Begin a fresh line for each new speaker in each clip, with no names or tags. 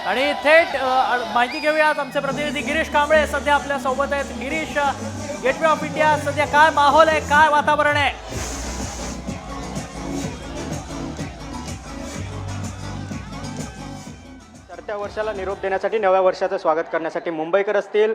आणि थेट माहिती घेऊयात आमचे प्रतिनिधी गिरीश कांबळे सध्या आपल्या सोबत आहेत। गिरीश, गेटवे ऑफ इंडिया सध्या काय माहोल आहे, काय वातावरण आहे?
सरत्या वर्षाला निरोप देण्यासाठी नव्या वर्षाचं स्वागत करण्यासाठी मुंबईकर असतील,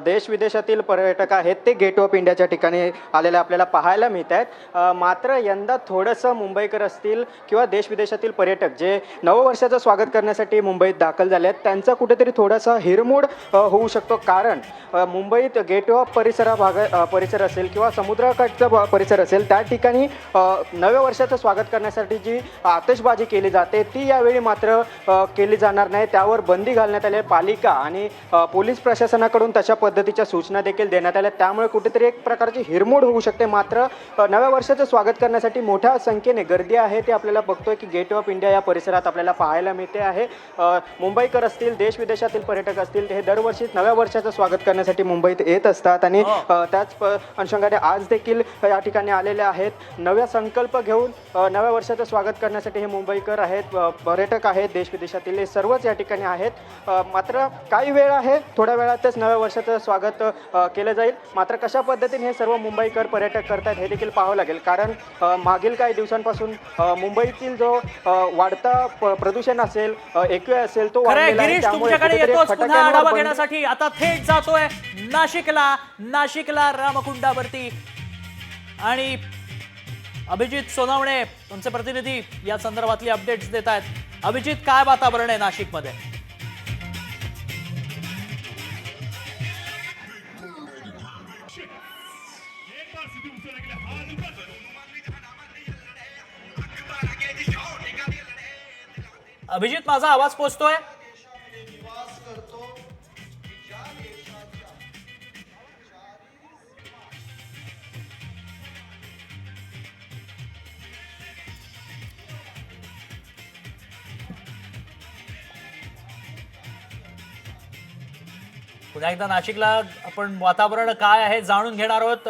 देश विदेशातील पर्यटक आहेत ते गेट ऑफ इंडियाच्या ठिकाणी आलेले आपल्याला पाहायला मिळत आहेत। मात्र यंदा थोडंसं मुंबईकर असतील किंवा देश विदेशातील पर्यटक जे नववर्षाचं स्वागत करण्यासाठी मुंबईत दाखल झाले आहेत त्यांचा कुठेतरी थोडासा हिरमोड होऊ शकतो। कारण मुंबईत गेट ऑफ परिसर असेल किंवा समुद्रकाठचा परिसर असेल त्या ठिकाणी नव्या वर्षाचं स्वागत करण्यासाठी जी आतिषबाजी केली जाते ती यावेळी मात्र केली जाणार नाही, त्यावर बंदी घालण्यात आली आहे। पालिका आणि पोलीस प्रशासनाकडून तशा पद्धतीच्या सूचना देखील देण्यात आल्या, त्यामुळे कुठेतरी एक प्रकारची हिरमोड होऊ शकते। मात्र नव्या वर्षाचं स्वागत करण्यासाठी मोठ्या संख्येने गर्दी आहे ते आपल्याला बघतोय की गेट ऑफ इंडिया या परिसरात आपल्याला पाहायला मिळते आहे। मुंबईकर असतील, देश विदेशातील पर्यटक असतील, हे दरवर्षी नव्या वर्षाचं स्वागत करण्यासाठी मुंबईत येत असतात आणि त्याच अनुषंगाने आज देखील या ठिकाणी आलेले आहेत। नव्या संकल्प घेऊन नव्या वर्षाचं स्वागत करण्यासाठी हे मुंबईकर आहेत, पर्यटक आहेत, देश विदेशातील हे सर्वच या ठिकाणी आहेत। मात्र काही वेळ आहे, थोड्या वेळातच नव्या वर्षाचं स्वागत केलं जाईल। मात्र कशा पद्धतीने हे सर्व मुंबईकर पर्यटक करतात हे देखील पाहावं लागेल, कारण मागील काही दिवसांपासून मुंबईतील जो वाढता प्रदूषण असेल, एक्यू असेल तो वाढलेला आहे।
तुमच्याकडे येतोच पुन्हा आढावा घेण्यासाठी। आता थेट जातोय नाशिकला रामकुंडावरती आणि अभिजित सोनवणे तुमचे प्रतिनिधी या संदर्भातली अपडेट्स देत आहेत। अभिजित, काय वातावरण आहे नाशिकमध्ये? अभिजित, माझा आवाज पोहोचतोय? पुन्हा एकदा नाशिकला आपण वातावरण काय आहे जाणून घेणार आहोत।